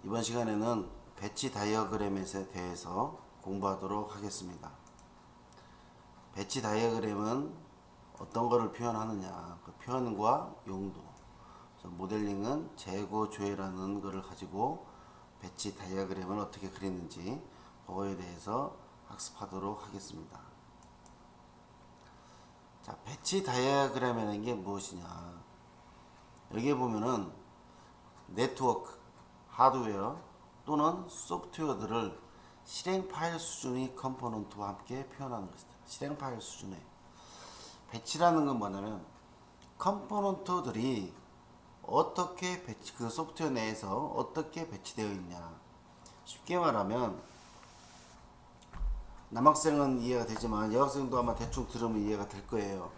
이번 시간에는 배치 다이어그램에 대해서 공부하도록 하겠습니다. 배치 다이어그램은 어떤 것을 표현하느냐, 그 표현과 용도. 모델링은 재고 조회라는 것을 가지고 배치 다이어그램을 어떻게 그리는지 그거에 대해서 학습하도록 하겠습니다. 자, 배치 다이어그램이라는 게 무엇이냐? 여기에 보면은 네트워크, 하드웨어 또는 소프트웨어들을 실행 파일 수준의 컴포넌트와 함께 표현하는 것이다. 실행 파일 수준의 배치라는 건 뭐냐면 컴포넌트들이 어떻게 배치, 그 소프트웨어 내에서 어떻게 배치되어 있냐. 쉽게 말하면 남학생은 이해가 되지만 여학생도 아마 대충 들으면 이해가 될 거예요.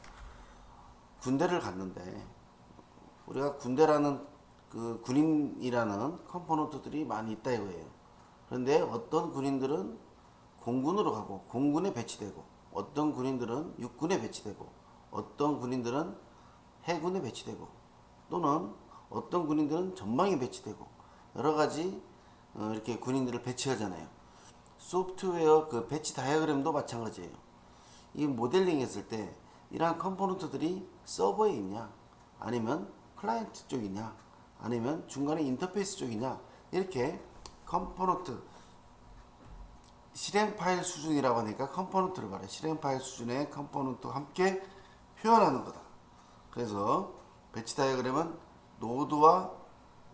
군대를 갔는데 우리가 군대라는 그 군인이라는 컴포넌트들이 많이 있다 이거예요. 그런데 어떤 군인들은 공군으로 가고 공군에 배치되고, 어떤 군인들은 육군에 배치되고, 어떤 군인들은 해군에 배치되고, 또는 어떤 군인들은 전방에 배치되고, 여러 가지 이렇게 군인들을 배치하잖아요. 소프트웨어 그 배치 다이어그램도 마찬가지예요. 이 모델링 했을 때 이러한 컴포넌트들이 서버에 있냐, 아니면 클라이언트 쪽이냐, 아니면 중간에 인터페이스 쪽이냐, 이렇게 컴포넌트 실행 파일 수준이라고 하니까 컴포넌트를 말해. 실행 파일 수준의 컴포넌트와 함께 표현하는 거다. 그래서 배치 다이어그램은 노드와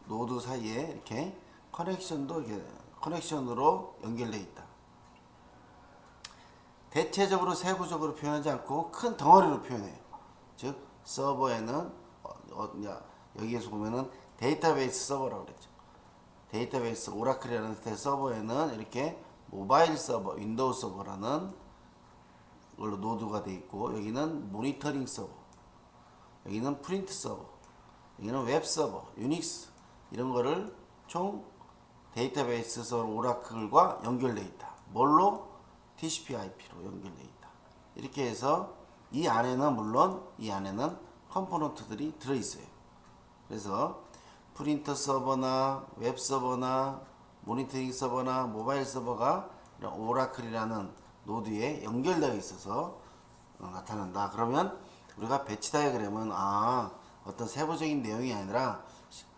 노드 사이에 이렇게 커넥션도 이렇게 커넥션으로 연결되어 있다. 대체적으로 세부적으로 표현하지 않고 큰 덩어리로 표현해요. 즉 서버에는 여기에서 보면은 데이터베이스 서버라고 그랬죠. 데이터베이스 오라클이라는 서버에는 이렇게 모바일 서버, 윈도우 서버라는 걸로 노드가 되어 있고, 여기는 모니터링 서버, 여기는 프린트 서버, 여기는 웹 서버, 유닉스, 이런 거를 총 데이터베이스 서버 오라클과 연결되어 있다. 뭘로? TCP/IP로 연결되어 있다. 이렇게 해서 이 안에는 물론 이 안에는 컴포넌트들이 들어 있어요. 그래서 프린터 서버나 웹 서버나 모니터링 서버나 모바일 서버가 이런 오라클이라는 노드에 연결되어 있어서 나타난다. 그러면 우리가 배치 다이어그램은 어떤 세부적인 내용이 아니라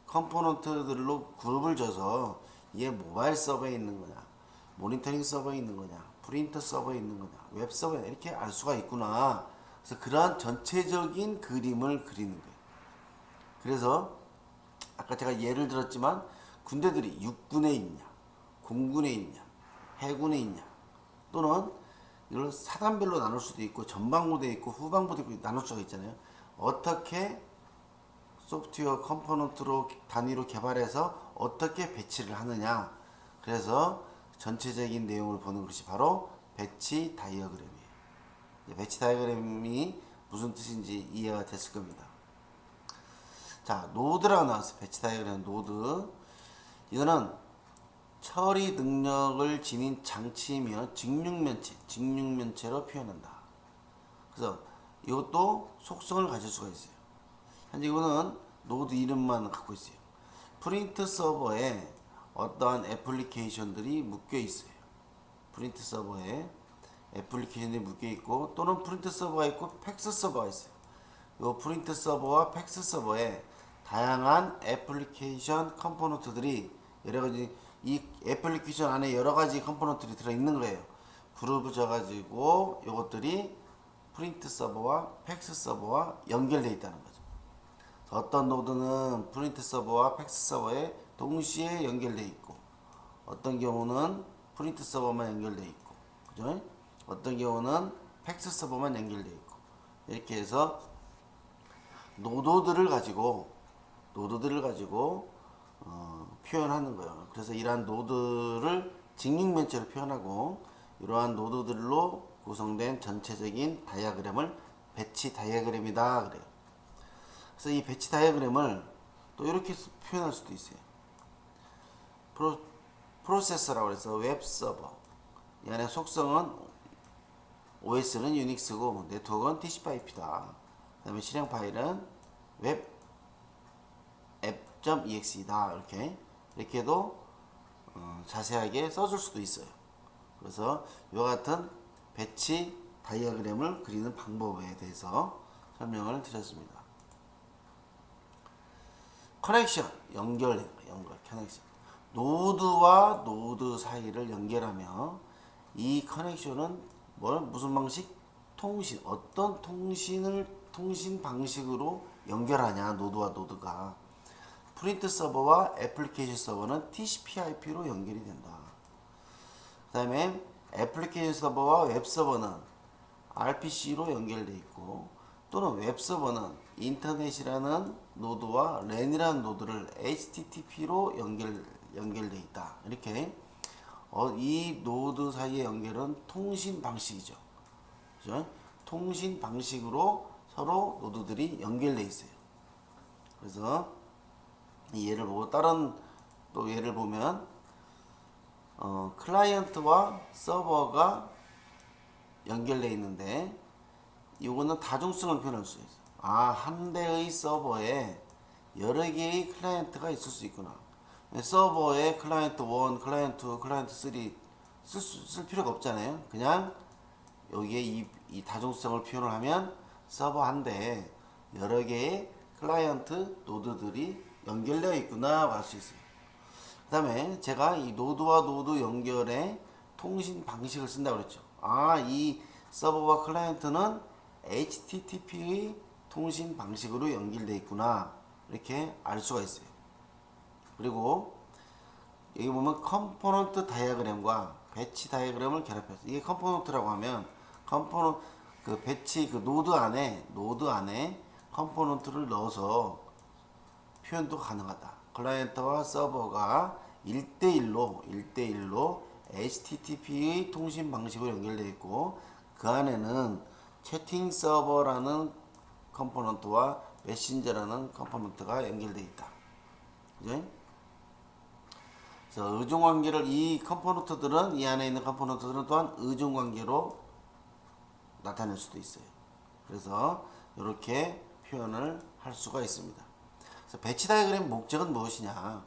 컴포넌트들로 그룹을 줘서 이게 모바일 서버에 있는 거냐, 모니터링 서버에 있는 거냐, 프린터 서버에 있는 거냐, 웹 서버에 이렇게 알 수가 있구나. 그래서 그러한 전체적인 그림을 그리는 거예요. 그래서 아까 제가 예를 들었지만 군대들이 육군에 있냐, 공군에 있냐, 해군에 있냐, 또는 이걸 사단별로 나눌 수도 있고 전방부대 있고 후방부대 있고 나눌 수가 있잖아요. 어떻게 소프트웨어 컴포넌트로 단위로 개발해서 어떻게 배치를 하느냐. 그래서 전체적인 내용을 보는 것이 바로 배치 다이어그램이에요. 배치 다이어그램이 무슨 뜻인지 이해가 됐을 겁니다. 자, 노드라고 나왔어요. 배치 다이어그램 노드. 이거는 처리 능력을 지닌 장치이며 직육면체로 표현한다. 그래서 이것도 속성을 가질 수가 있어요. 현재 이거는 노드 이름만 갖고 있어요. 프린트 서버에 어떠한 애플리케이션들이 묶여 있어요. 프린트 서버에 애플리케이션이 묶여 있고, 또는 프린트 서버가 있고 팩스 서버가 있어요. 이 프린트 서버와 팩스 서버에 다양한 애플리케이션 컴포넌트들이 여러 가지, 이 애플리케이션 안에 여러 가지 컴포넌트들이 들어 있는 거예요. 그룹을 져가지고 이것들이 프린트 서버와 팩스 서버와 연결되어 있다는 거죠. 어떤 노드는 프린트 서버와 팩스 서버에 동시에 연결되어 있고, 어떤 경우는 프린트 서버만 연결되어 있고, 그죠? 어떤 경우는 팩스 서버만 연결되어 있고, 이렇게 해서 노드들을 가지고 표현하는 거예요. 그래서 이러한 노드를 직육면체로 표현하고, 이러한 노드들로 구성된 전체적인 다이어그램을 배치 다이어그램이다 그래요. 그래서 이 배치 다이어그램을 또 이렇게 표현할 수도 있어요. 프로세서라고 해서 웹 서버, 이 안에 속성은 OS는 유닉스고 네트워크는 TCP/IP다. 그 다음에 실행 파일은 웹 app.exe다. 이렇게 해도 자세하게 써줄 수도 있어요. 그래서 이와 같은 배치 다이어그램을 그리는 방법에 대해서 설명을 드렸습니다. 커넥션, 연결, 커넥션. 노드와 노드 사이를 연결하며 이 커넥션은 무슨 방식? 통신. 어떤 통신 방식으로 연결하냐, 노드와 노드가. 프린트 서버와 애플리케이션 서버는 TCP/IP로 연결이 된다. 그 다음에 애플리케이션 서버와 웹 서버는 RPC로 연결되어 있고, 또는 웹 서버는 인터넷이라는 노드와 랜이라는 노드를 HTTP로 연결되어 있다. 이렇게 이 노드 사이의 연결은 통신 방식이죠. 그죠? 통신 방식으로 서로 노드들이 연결되어 있어요. 그래서 이 예를 보고 다른 또 예를 보면 클라이언트와 서버가 연결되어 있는데 이거는 다중성을 표현할 수 있어요. 한 대의 서버에 여러 개의 클라이언트가 있을 수 있구나. 서버에 클라이언트 1, 클라이언트 2, 클라이언트 3 쓸 필요가 없잖아요. 그냥 여기에 이 다중성을 표현을 하면 서버 한 대에 여러 개의 클라이언트 노드들이 연결되어 있구나 할 수 있어요. 그 다음에 제가 이 노드와 노드 연결의 통신 방식을 쓴다고 그랬죠. 이 서버와 클라이언트는 HTTP의 통신 방식으로 연결되어 있구나 이렇게 알 수가 있어요. 그리고 여기 보면 컴포넌트 다이어그램과 배치 다이어그램을 결합해서, 이게 컴포넌트라고 하면 그 배치 노드 안에 컴포넌트를 넣어서 표현도 가능하다. 클라이언트와 서버가 1대1로 HTTP의 통신 방식으로 연결되어 있고, 그 안에는 채팅 서버라는 컴포넌트와 메신저라는 컴포넌트가 연결되어 있다. 그죠? 그래서 의존관계를 이 안에 있는 컴포넌트들은 또한 의존관계로 나타낼 수도 있어요. 그래서 이렇게 표현을 할 수가 있습니다. 그래서 배치 다이어그램 목적은 무엇이냐?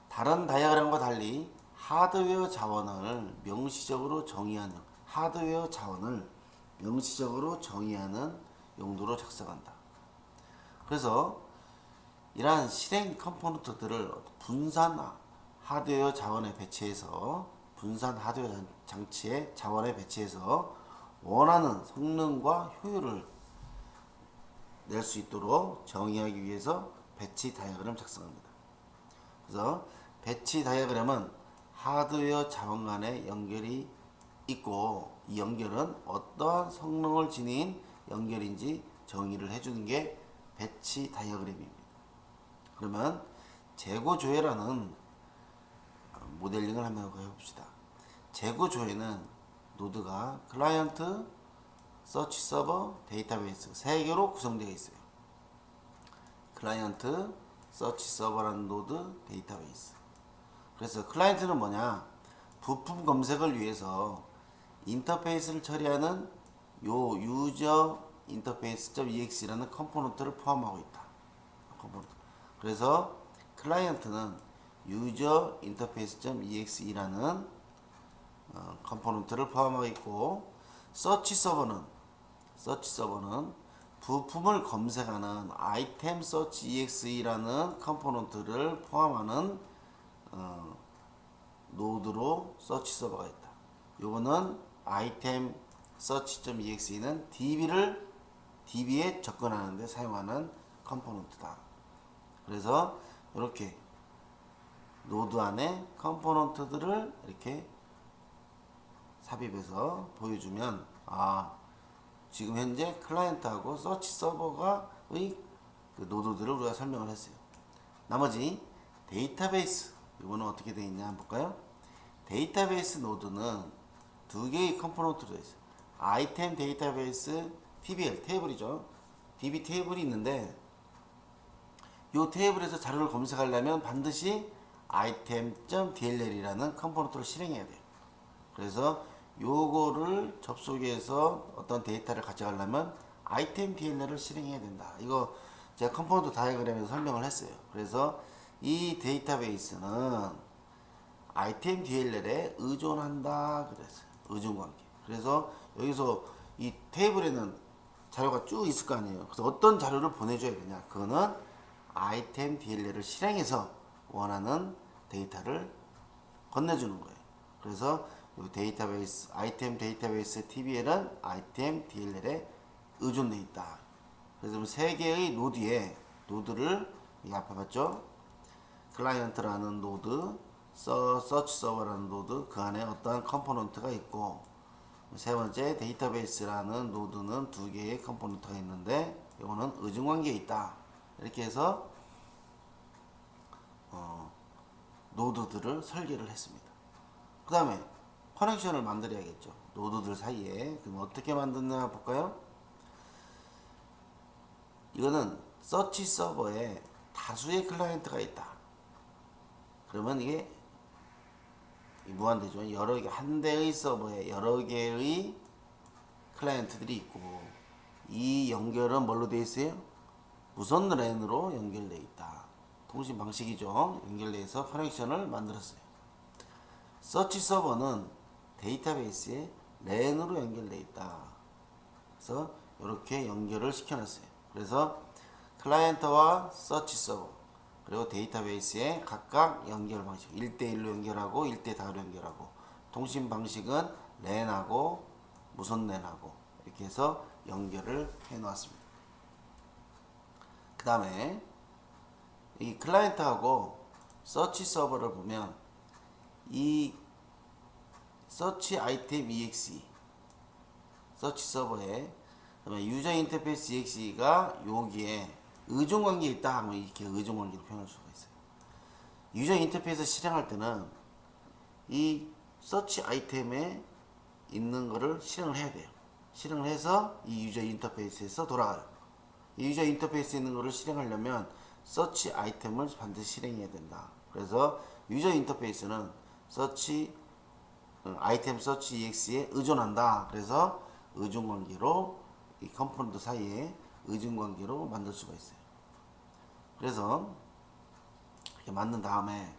다른 다이어그램과 달리 하드웨어 자원을 명시적으로 정의하는 용도로 작성한다. 그래서 이러한 실행 컴포넌트들을 분산 하드웨어 장치의 자원에 배치해서 원하는 성능과 효율을 낼 수 있도록 정의하기 위해서 배치 다이어그램 작성합니다. 그래서 배치 다이어그램은 하드웨어 자원 간의 연결이 있고, 이 연결은 어떠한 성능을 지닌 연결인지 정의를 해주는 게 배치 다이어그램입니다. 그러면 재고 조회라는 모델링을 한번 해봅시다. 재고 조회는 노드가 클라이언트, 서치 서버, 데이터베이스 3개로 구성되어 있어요. 클라이언트, 서치 서버라는 노드, 데이터베이스. 그래서 클라이언트는 뭐냐? 부품 검색을 위해서 인터페이스를 처리하는 요 유저 인터페이스.exe라는 컴포넌트를 포함하고 있다. 그래서 클라이언트는 유저 인터페이스.exe라는 컴포넌트를 포함하고 있고, 서치 서버는 부품을 검색하는 아이템 서치 exe라는 컴포넌트를 포함하는 노드로 서치 서버가 있다. 요거는 아이템 서치.exe는 DB에 접근하는 데 사용하는 컴포넌트다. 그래서 이렇게 노드 안에 컴포넌트들을 이렇게 삽입해서 보여주면 지금 현재 클라이언트하고 서치 서버가의 그 노드들을 우리가 설명을 했어요. 나머지 데이터베이스, 이거는 어떻게 되어 있냐 한번 볼까요? 데이터베이스 노드는 2개의 컴포넌트로 되어 있어요. 아이템 데이터베이스 TBL 테이블이죠. DB 테이블이 있는데 이 테이블에서 자료를 검색하려면 반드시 item.dll이라는 컴포넌트를 실행해야 돼요. 그래서 요거를 접속해서 어떤 데이터를 가져가려면 item.dll을 실행해야 된다. 이거 제가 컴포넌트 다이어그램에서 설명을 했어요. 그래서 이 데이터베이스는 아이템 DLL에 의존한다 그랬어요. 의존관계. 그래서 여기서 이 테이블에는 자료가 쭉 있을 거 아니에요. 그래서 어떤 자료를 보내줘야 되냐? 그거는 아이템 DLL을 실행해서 원하는 데이터를 건네주는 거예요. 그래서 이 데이터베이스 아이템 데이터베이스 TBL은 아이템 DLL에 의존돼 있다. 그래서 세 개의 노드에 노드를 이 앞에 봤죠? 클라이언트라는 노드, 서치 서버라는 노드, 그 안에 어떠한 컴포넌트가 있고, 세 번째 데이터베이스라는 노드는 두 개의 컴포넌트가 있는데 이거는 의존관계에 있다. 이렇게 해서 노드들을 설계를 했습니다. 그 다음에 커넥션을 만들어야겠죠. 노드들 사이에. 그럼 어떻게 만드냐 볼까요? 이거는 서치 서버에 다수의 클라이언트가 있다. 그러면 이게 무한대죠. 여러 개, 한 대의 서버에 여러 개의 클라이언트들이 있고, 이 연결은 뭘로 되어 있어요? 무선 랜으로 연결되어 있다. 통신 방식이죠. 연결돼서 커넥션을 만들었어요. 서치 서버는 데이터베이스에 랜으로 연결되어 있다. 그래서 이렇게 연결을 시켜놨어요. 그래서 클라이언트와 서치 서버 그리고 데이터베이스에 각각 연결 방식 1대1로 연결하고 1대4로 연결하고, 통신 방식은 랜하고 무선 랜하고 이렇게 해서 연결을 해 놓았습니다. 그 다음에 이 클라이언트하고 서치 서버를 보면 이 서치 아이템 exe 서치 서버에 그다음에 유저 인터페이스 exe가 여기에 의존관계에 있다 하면 이렇게 의존관계로 표현할 수가 있어요. 유저 인터페이스 실행할 때는 이 서치 아이템에 있는 거를 실행을 해야 돼요. 실행을 해서 이 유저 인터페이스에서 돌아가요. 이 유저 인터페이스에 있는 거를 실행하려면 서치 아이템을 반드시 실행해야 된다. 그래서 유저 인터페이스는 서치 아이템 서치 ex에 의존한다. 그래서 의존관계로 이 컴포넌트 사이에 의존관계로 만들 수가 있어요. 그래서 이렇게 만든 다음에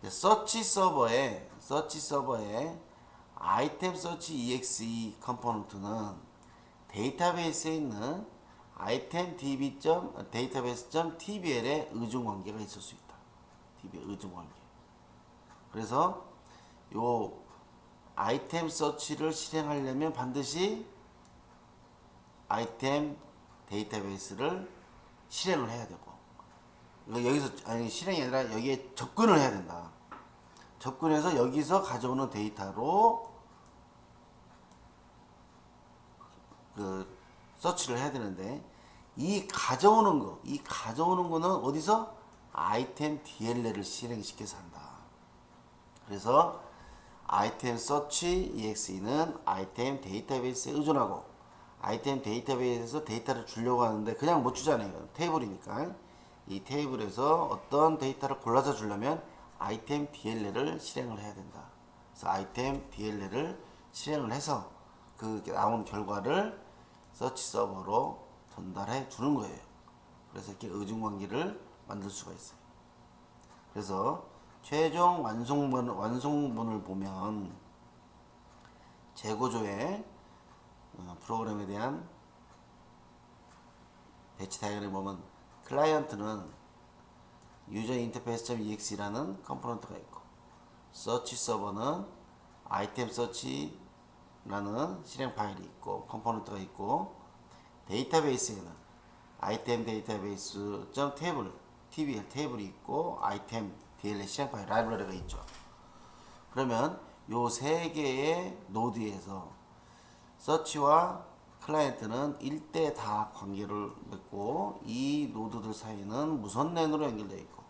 서치 서버에 아이템 서치 exe 컴포넌트는 데이터베이스에 있는 아이템 db.database.tbl에 의존관계가 있을 수 있다. db 의존관계. 그래서 요 아이템 서치를 실행하려면 반드시 아이템 데이터베이스를 실행을 해야 되고, 여기서 아니 실행이 아니라 여기에 접근을 해야 된다. 접근해서 여기서 가져오는 데이터로 그 서치를 해야 되는데, 이 가져오는 거는 어디서? 아이템 DLL을 실행시켜서 한다. 그래서 아이템 서치 exe는 아이템 데이터베이스에 의존하고, 아이템 데이터베이스에서 데이터를 주려고 하는데 그냥 못 주잖아요. 테이블이니까. 이 테이블에서 어떤 데이터를 골라서 주려면 아이템 DLL을 실행을 해야 된다. 그래서 아이템 DLL을 실행을 해서 그 나온 결과를 서치 서버로 전달해 주는 거예요. 그래서 이렇게 의존관계를 만들 수가 있어요. 그래서 최종 완성본을 보면 재고조의 프로그램에 대한 배치 다이어그램을 보면 클라이언트는 유저 인터페이스.exe라는 컴포넌트가 있고, 서치 서버는 아이템 서치라는 실행 파일이 있고 컴포넌트가 있고, 데이터베이스에는 아이템 데이터베이스.table tbl 테이블이 있고 아이템 DLL 실행 파일 라이브러리가 있죠. 그러면 요 세 개의 노드에서 서치와 클라이언트는 1대 다 관계를 맺고, 이 노드들 사이에는 무선 랜으로 연결되어 있고,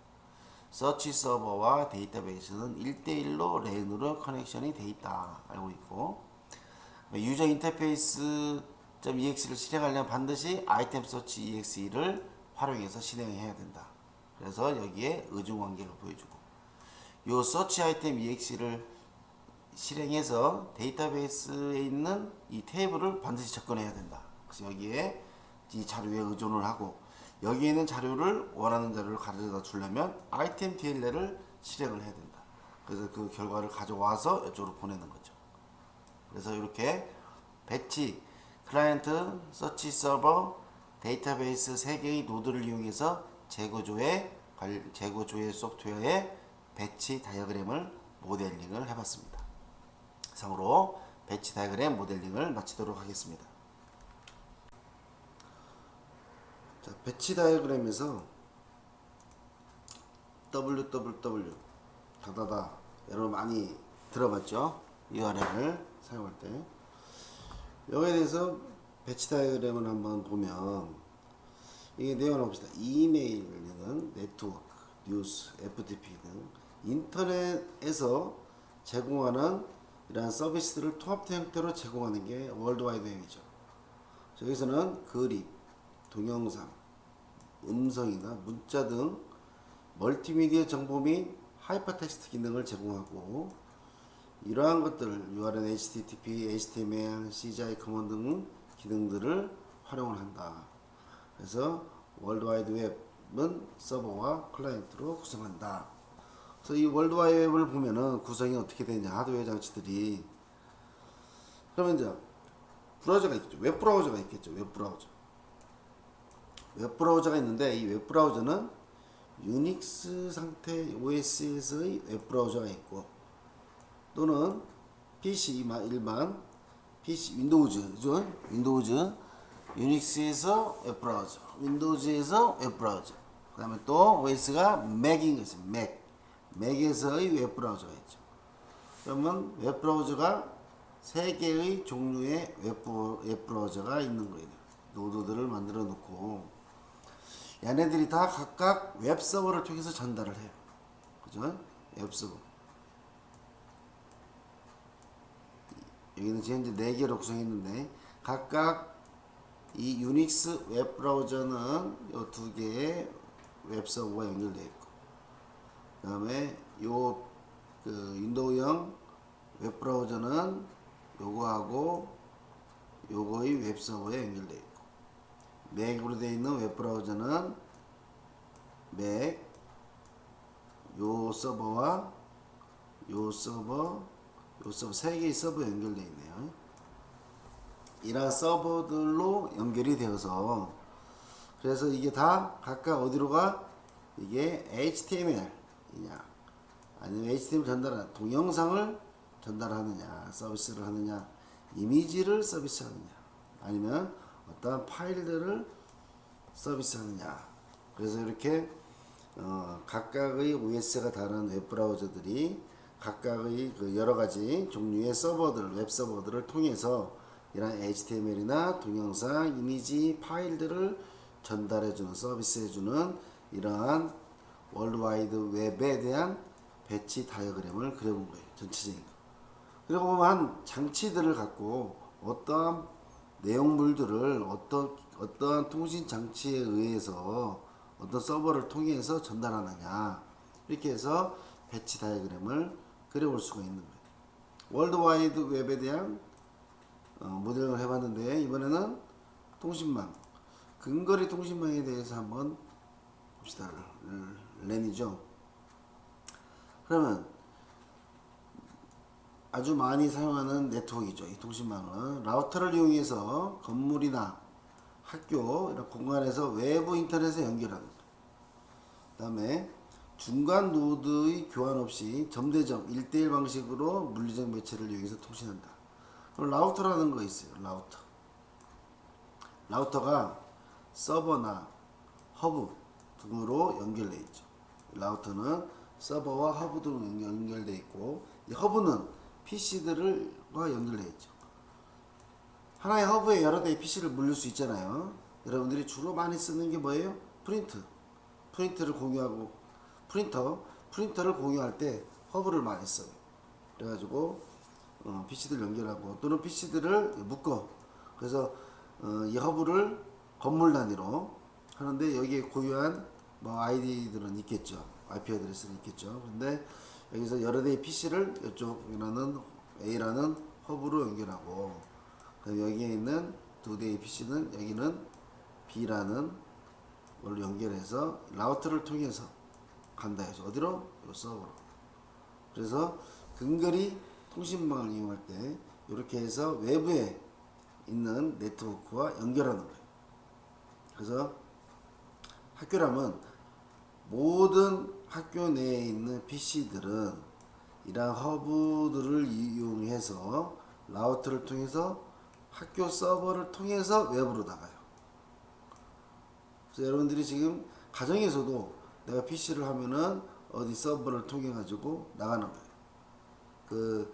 서치 서버와 데이터베이스는 1대1로 랜으로 커넥션이 되어 있다 알고 있고, 유저 인터페이스.exe를 실행하려면 반드시 아이템 서치 exe를 활용해서 실행해야 된다. 그래서 여기에 의존관계를 보여주고, 요 서치 아이템 exe를 실행해서 데이터베이스에 있는 이 테이블을 반드시 접근해야 된다. 그래서 여기에 이 자료에 의존을 하고, 여기에 있는 자료를 원하는 자료를 가져다 주려면 아이템 DLL을 실행을 해야 된다. 그래서 그 결과를 가져와서 이쪽으로 보내는 거죠. 그래서 이렇게 배치, 클라이언트, 서치 서버, 데이터베이스 3개의 노드를 이용해서 재고조의 소프트웨어의 배치 다이어그램을 모델링을 해봤습니다. 이상으로 배치 다이어그램 모델링을 마치도록 하겠습니다. 자, 배치 다이어그램에서 www 다다다 여러분 많이 들어봤죠? URL을 사용할 때 여기에 대해서 배치 다이어그램을 한번 보면 이게 내용을 봅시다. 이메일은 네트워크, 뉴스, FTP 등 인터넷에서 제공하는 이러한 서비스들을 통합 형태로 제공하는 게 월드와이드 웹이죠. 여기서는 그림, 동영상, 음성이나 문자 등 멀티미디어 정보 및 하이퍼텍스트 기능을 제공하고 이러한 것들을 URL, HTTP, HTML, CGI 커먼드 등 기능들을 활용을 한다. 그래서 월드와이드 웹은 서버와 클라이언트로 구성한다. 그래서 이 월드와이드 웹을 보면은 구성이 어떻게 되냐, 하드웨어 장치들이. 그러면 이제 브라우저가 있겠죠. 웹브라우저가 있겠죠. 웹브라우저가 있는데 이 웹브라우저는 유닉스 상태 OS에서의 웹브라우저가 있고 또는 PC 일반 PC 윈도우즈죠. 윈도우즈 유닉스에서 웹브라우저, 윈도우즈에서 웹브라우저. 그다음에 또 OS가 맥인 것이 맥에서의 웹브라우저가 있죠. 그러면 웹브라우저가 3개의 종류의 웹브라우저가 있는 거예요. 노드들을 만들어 놓고 얘네들이 다 각각 웹서버를 통해서 전달을 해요. 그죠? 웹서버. 여기는 지금 현재 4개로 구성했는데 각각 이 유닉스 웹브라우저는 이 2개의 웹서버가 연결되어 있고 그 다음에 요 윈도우형 웹브라우저는 요거하고 요거의 웹서버에 연결되어 있고 맥으로 되어 있는 웹브라우저는 맥 요 서버와 요 서버 3개의 서버에 연결되어 있네요. 이러한 서버들로 연결이 되어서 그래서 이게 다 각각 어디로 가? 이게 HTML이냐 아니면 HTML 전달하는 동영상을 전달하느냐 서비스를 하느냐 이미지를 서비스하느냐 아니면 어떠한 파일들을 서비스하느냐. 그래서 이렇게 각각의 OS가 다른 웹브라우저들이 각각의 그 여러가지 종류의 서버들, 웹서버들을 통해서 이런 HTML이나 동영상, 이미지, 파일들을 전달해주는, 서비스해주는 이러한 월드와이드 웹에 대한 배치 다이어그램을 그려본 거예요. 전체적인 거. 그리고 보면 한 장치들을 갖고 어떠한 내용물들을 어떠한 통신 장치에 의해서 어떤 서버를 통해서 전달하느냐 이렇게 해서 배치 다이어그램을 그려볼 수가 있는 거예요. 월드와이드 웹에 대한 모델링을 해봤는데 이번에는 통신망, 근거리 통신망에 대해서 한번 봅시다. 랜이죠. 그러면 아주 많이 사용하는 네트워크이죠. 이 통신망은 라우터를 이용해서 건물이나 학교 이런 공간에서 외부 인터넷에 연결하는 거예요. 그 다음에 중간 노드의 교환 없이 점대점 1대1 방식으로 물리적 매체를 이용해서 통신한다. 그럼 라우터라는 거 있어요. 라우터가 서버나 허브 등으로 연결되어 있죠. 라우터는 서버와 허브 등으로 연결되어 있고 이 허브는 PC들과 연결되어 있죠. 하나의 허브에 여러 대의 PC를 물릴 수 있잖아요. 여러분들이 주로 많이 쓰는 게 뭐예요? 프린트를 공유하고 프린터를 공유할 때 허브를 많이 써요. 그래가지고 PC들 연결하고 또는 PC들을 묶어. 그래서 이 허브를 건물 단위로 하는데 여기에 고유한 뭐 아이디들은 있겠죠. IP 어드레스는 있겠죠. 근데 여기서 여러 대의 PC를 이쪽이라는 A라는 허브로 연결하고 여기에 있는 2대의 PC는 여기는 B라는 걸로 연결해서 라우터를 통해서 간다 해서 어디로? 요 서버로. 그래서 근거리 통신망을 이용할 때 이렇게 해서 외부에 있는 네트워크와 연결하는 거예요. 그래서 학교라면 모든 학교 내에 있는 PC들은 이러한 허브들을 이용해서 라우터를 통해서 학교 서버를 통해서 외부로 나가요. 그래서 여러분들이 지금 가정에서도 내가 PC를 하면은 어디 서버를 통해 가지고 나가는 거예요. 그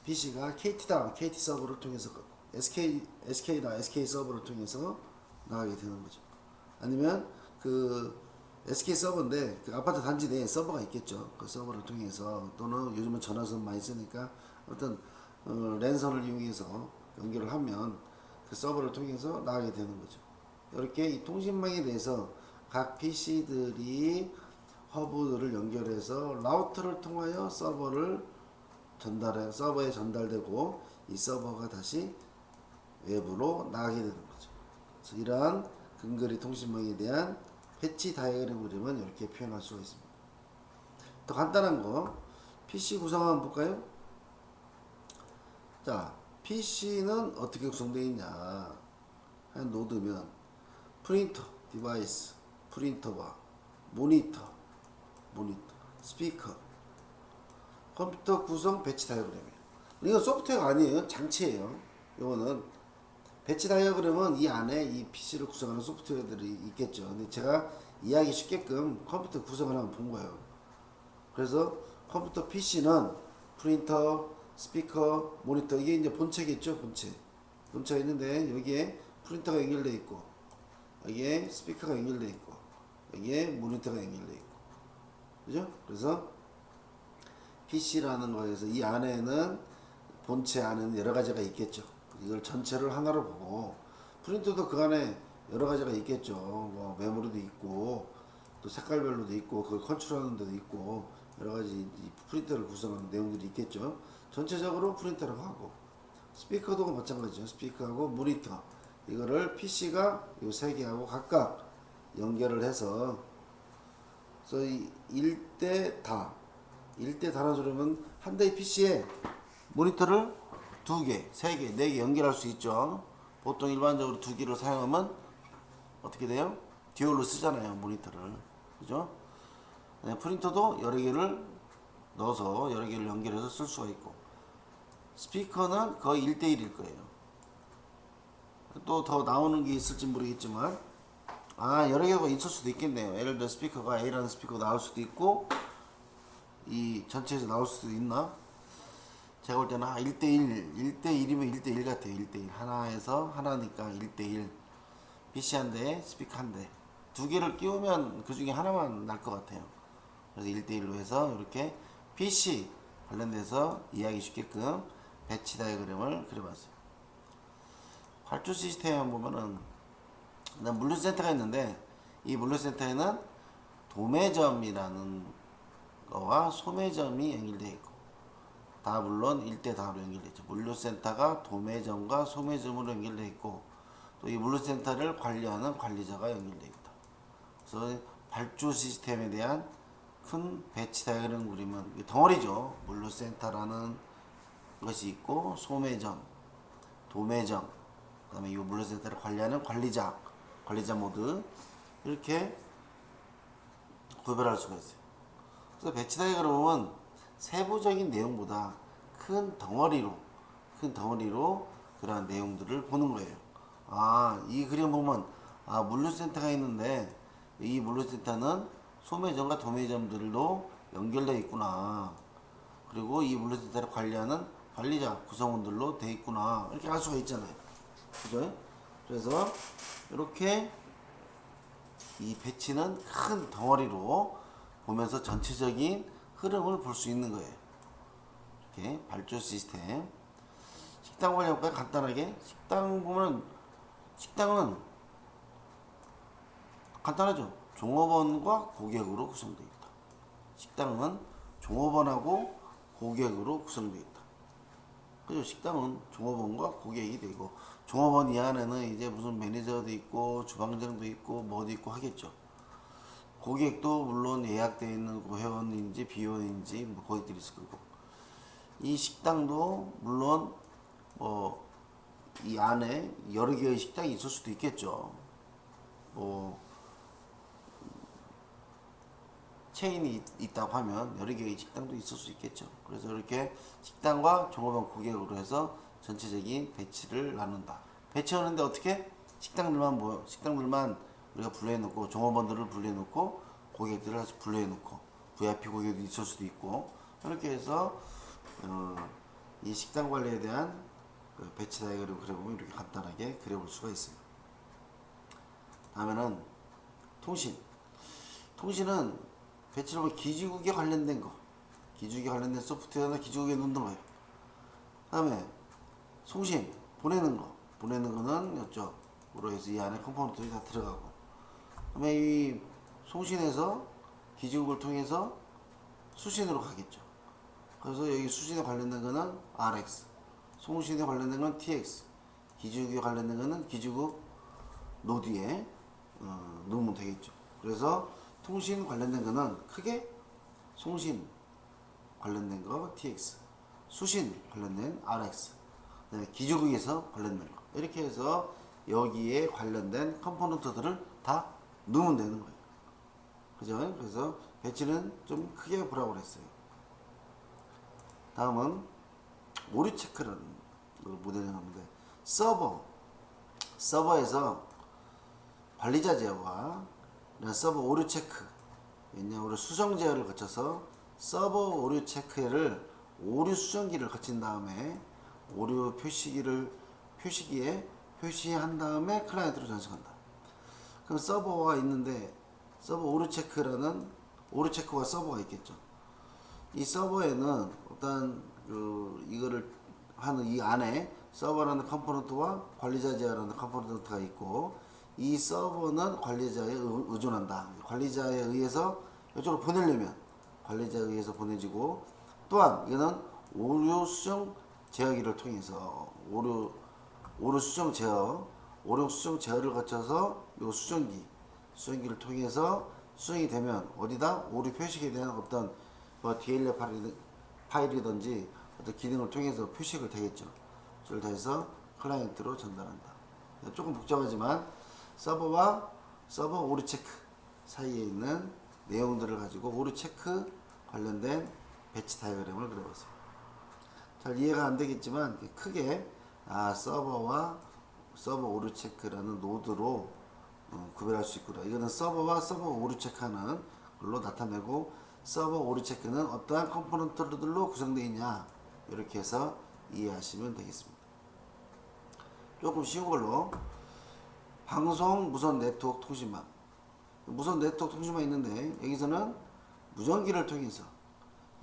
PC가 KT다, KT 서버를 통해서 SK다, SK 서버를 통해서 나가게 되는 거죠. 아니면 그 SK 서버인데 그 아파트 단지 내에 서버가 있겠죠. 그 서버를 통해서 또는 요즘은 전화선 많이 쓰니까 어떤 랜선을 이용해서 연결을 하면 그 서버를 통해서 나가게 되는 거죠. 이렇게 이 통신망에 대해서 각 PC들이 허브를 연결해서 라우터를 통하여 서버에 전달되고 이 서버가 다시 외부로 나가게 되는 거죠. 그래서 이러한 근거리 통신망에 대한 패치 다이어그램 그림은 이렇게 표현할 수가 있습니다. 또 간단한 거 PC 구성 한번 볼까요? 자, PC는 어떻게 구성되어 있냐? 한 노드면 프린터, 디바이스, 프린터와 모니터, 스피커, 컴퓨터 구성 배치 다이어그램이에요. 이건 소프트웨어가 아니에요. 장치예요. 이거는 배치 다이어그램은 이 안에 이 PC를 구성하는 소프트웨어들이 있겠죠. 근데 제가 이해하기 쉽게끔 컴퓨터 구성을 한번 본 거예요. 그래서 컴퓨터 PC는 프린터, 스피커, 모니터 이게 이제 본체겠죠. 본체가 있는데 여기에 프린터가 연결되어 있고 여기에 스피커가 연결되어 있고 여기에 모니터가 연결되어 있고 그죠? 그래서 PC라는 거에서 이 안에는 본체 안에는 여러 가지가 있겠죠. 이걸 전체를 하나로 보고 프린터도 그 안에 여러 가지가 있겠죠. 뭐 메모리도 있고 또 색깔별로도 있고 그걸 컨트롤하는 데도 있고 여러 가지 프린터를 구성하는 내용들이 있겠죠. 전체적으로 프린터라고 하고 스피커도 마찬가지죠. 스피커하고 모니터 이거를 PC가 이 세 개하고 각각 연결을 해서 그래서 이 일대 다라는 소리면 한 대의 PC에 모니터를 두 개, 세 개, 네 개 연결할 수 있죠. 보통 일반적으로 두 개를 사용하면 어떻게 돼요? 듀얼로 쓰잖아요, 모니터를. 그죠? 네, 프린터도 여러 개를 넣어서 여러 개를 연결해서 쓸 수가 있고 스피커는 거의 1대1일 거예요. 또 더 나오는 게 있을지 모르겠지만 여러 개가 있을 수도 있겠네요. 예를 들어 스피커가 A라는 스피커가 나올 수도 있고 이 전체에서 나올 수도 있나? 제가 볼 때는 1대1이면 1대1 같아요. 1대1 하나에서 하나니까 1대1 PC 한 대, 스피커 한 대. 두 개를 끼우면 그 중에 하나만 날 것 같아요. 그래서 1대1로 해서 이렇게 PC 관련돼서 이해하기 쉽게끔 배치 다이어그램을 그려봤어요. 발주 시스템 보면은 물류센터가 있는데 이 물류센터에는 도매점이라는 거와 소매점이 연결되어 있고 다 물론 1대4로 연결되어 있죠. 물류센터가 도매점과 소매점으로 연결되어 있고 또 이 물류센터를 관리하는 관리자가 연결되어 있다. 그래서 발주 시스템에 대한 큰 배치 다이어그램 그리면 덩어리죠. 물류센터라는 것이 있고 소매점, 도매점, 그 다음에 이 물류센터를 관리하는 관리자 모드 이렇게 구별할 수가 있어요. 그래서 배치 다이어그램은 세부적인 내용보다 큰 덩어리로 그러한 내용들을 보는 거예요. 이 그림 보면 물류센터가 있는데 이 물류센터는 소매점과 도매점들로 연결되어 있구나. 그리고 이 물류센터를 관리하는 관리자 구성원들로 되어 있구나. 이렇게 알 수가 있잖아요. 그죠? 그래서 이렇게 이 배치는 큰 덩어리로 보면서 전체적인 흐름을 볼 수 있는 거예요. 이렇게 발주 시스템. 식당 관리할까요? 간단하게. 식당 보면 식당은 간단하죠. 종업원과 고객으로 구성되어 있다. 식당은 종업원하고 고객으로 구성되어 있다. 그죠? 식당은 종업원과 고객이 되고 종업원 이하에는 이제 무슨 매니저도 있고 주방장도 있고 뭐도 있고 하겠죠. 고객도 물론 예약되어 있는 회원인지 비회원인지 뭐 고객들이 있을 거고, 이 식당도 물론 뭐 이 안에 여러 개의 식당이 있을 수도 있겠죠. 뭐 체인이 있다고 하면 여러 개의 식당도 있을 수 있겠죠. 그래서 이렇게 식당과 종업원 고객으로 해서 전체적인 배치를 나눈다. 배치하는데 어떻게? 식당들만 우리가 분류해 놓고, 종업원들을 분류해 놓고, 고객들을 분류해 놓고, VIP 고객도 있을 수도 있고, 이렇게 해서 이 식당 관리에 대한 그 배치 다이어그램을 그려보면 이렇게 간단하게 그려볼 수가 있어요. 다음에는 통신. 통신은 배치를 보면 기지국에 관련된 거, 기지국에 관련된 소프트웨어나 기지국에 넣는 거예요. 다음에 송신, 보내는 거, 보내는 거는 이쪽으로 해서 이 안에 컴포넌트들이 다 들어가고, 그다음에 이 송신에서 기지국을 통해서 수신으로 가겠죠. 그래서 여기 수신에 관련된 거는 RX, 송신에 관련된 건 TX, 기지국에 관련된 거는 기지국 노드에 넣으면 되겠죠. 그래서 통신 관련된 거는 크게 송신 관련된 거 TX, 수신 관련된 RX, 기지국에서 관련된 거, 이렇게 해서 여기에 관련된 컴포넌트들을 다 넣으면 되는 거예요. 그죠? 그래서 배치는 좀 크게 보라고 그랬어요. 다음은 오류 체크라는 걸 모델링 하는데, 서버에서 관리자 제어와 서버 오류 체크, 오류 수정 제어를 거쳐서 서버 오류 체크를 오류 수정기를 거친 다음에 오류 표시기에 표시한 다음에 클라이언트로 전송한다. 그럼 서버가 있는데, 서버 오류 체크와 서버가 있겠죠. 이 서버에는 어떤 이거를 하는 이 안에 서버라는 컴포넌트와 관리자 제어라는 컴포넌트가 있고, 이 서버는 관리자에 의존한다. 관리자에 의해서 이쪽으로 보내려면 관리자에 의해서 보내지고, 또한 이거는 오류 수정 제어기를 통해서 오류 수정 제어를 거쳐서 이 수정기를 통해서 수정이 되면 어디다 오류 표식에 대한 어떤 뭐 DLL 파일이든지 어떤 기능을 통해서 표식을 되겠죠. 그걸 해서 클라이언트로 전달한다. 조금 복잡하지만 서버와 서버 오류 체크 사이에 있는 내용들을 가지고 오류 체크 관련된 배치 다이어그램을 그려봤어요. 잘 이해가 안 되겠지만 크게 서버와 서버 오류 체크라는 노드로 구별할 수 있구나. 이거는 서버와 서버 오류 체크하는 걸로 나타내고, 서버 오류 체크는 어떠한 컴포넌트들로 구성되어 있냐, 이렇게 해서 이해하시면 되겠습니다. 조금 쉬운 걸로, 방송 무선 네트워크 통신망, 무선 네트워크 통신망 있는데, 여기서는 무전기를 통해서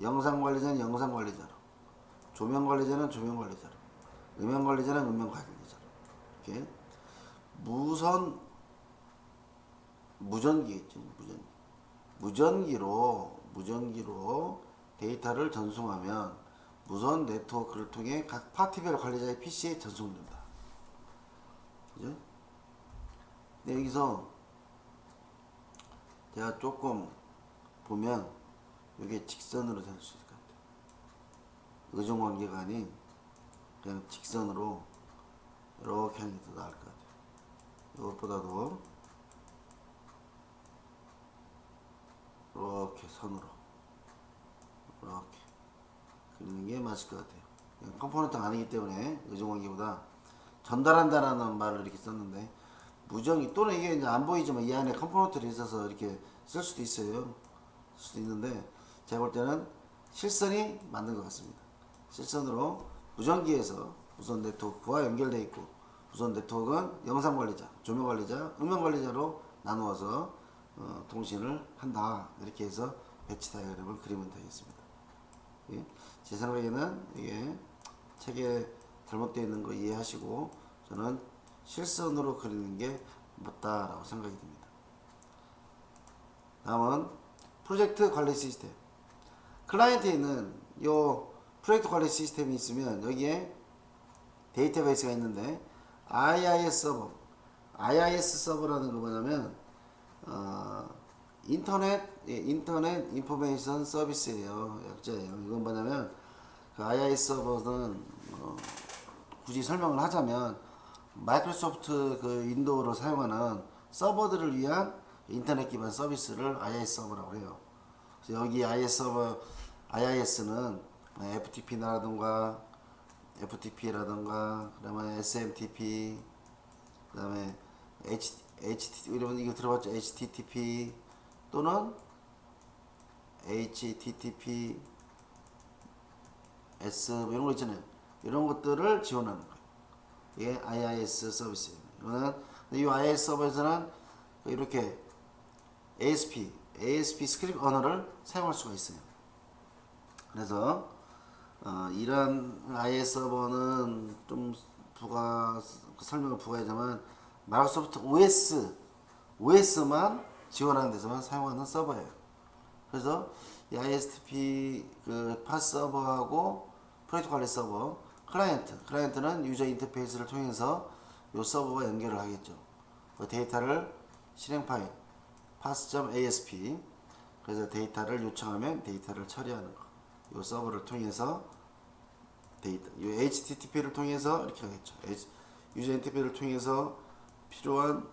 영상 관리자는 영상 관리자로, 조명 관리자는 조명 관리자로, 음향 관리자는 음향 관리자로, 이렇게 무전기겠죠. 무전기로 데이터를 전송하면 무선 네트워크를 통해 각 파티별 관리자의 PC에 전송된다. 그죠? 근데 여기서 제가 조금 보면 이게 직선으로 될 수 있을 것 같아요. 의존관계가 아닌 그냥 직선으로 이렇게 하는 게 더 나을 것 같아요. 이것보다도 이렇게 선으로 이렇게 그리는 게 맞을 것 같아요. 컴포넌트가 아니기 때문에 의존관계보다 전달한다라는 말을 이렇게 썼는데, 무전기 또는 이게 이제 안 보이지만 이 안에 컴포넌트를 있어서 이렇게 쓸 수도 있어요. 쓸 수도 있는데, 제가 볼 때는 실선이 맞는 것 같습니다. 실선으로 무전기에서 무선 네트워크와 연결되어 있고, 무선 네트워크는 영상 관리자, 조명 관리자, 음향 관리자로 나누어서 통신을 한다. 이렇게 해서 배치 다이어그램을 그리면 되겠습니다. 예? 제 생각에는 이게 책에 잘못되어 있는 거 이해하시고, 저는 실선으로 그리는 게 맞다라고 생각이 듭니다. 다음은 프로젝트 관리 시스템. 클라이언트에 있는 요 프로젝트 관리 시스템이 있으면 여기에 데이터베이스가 있는데, IIS 서버라는 거 뭐냐면 인터넷 인포메이션 서비스예요. 약자예요. 이건 뭐냐면 그 IIS 서버는 굳이 설명을 하자면 마이크로소프트 그 윈도우를 사용하는 서버들을 위한 인터넷 기반 서비스를 IIS 서버라고 해요. 그래서 여기 IIS는 FTP라든가 그다음에 SMTP, 그다음에 여러분 이거 들어봤죠? HTTP 또는 HTTP S 이런 거 있잖아요. 이런 것들을 지원하는 거예요. 이게 IIS 서비스예요. 이 IIS 서버에서는 이렇게 ASP 스크립트 언어를 사용할 수가 있어요. 그래서 이런 IIS 서버는 좀 설명을 부가하자면 마이크로소프트 OS만 지원하는 데서만 사용하는 서버예요. 그래서 이 ISTP 그 파스 서버하고 프로젝트 관리 서버 클라이언트는 유저 인터페이스를 통해서 이 서버와 연결을 하겠죠. 그 데이터를 실행 파일 pass.asp, 그래서 데이터를 요청하면 데이터를 처리하는 거. 이 서버를 통해서 이 HTTP를 통해서 이렇게 하겠죠. 유저 인터페이스를 통해서 필요한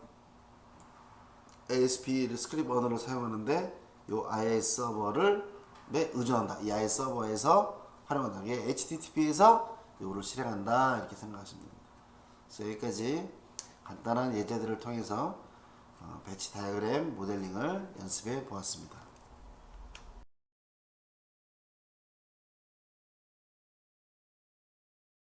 ASP 스크립트 언어를 사용하는데 이 IIS 서버를 의존한다. 이 IIS 서버에서 활용한다. 이게 HTTP에서 이거를 실행한다. 이렇게 생각하시면 됩니다. 그래서 여기까지 간단한 예제들을 통해서 배치 다이어그램 모델링을 연습해 보았습니다.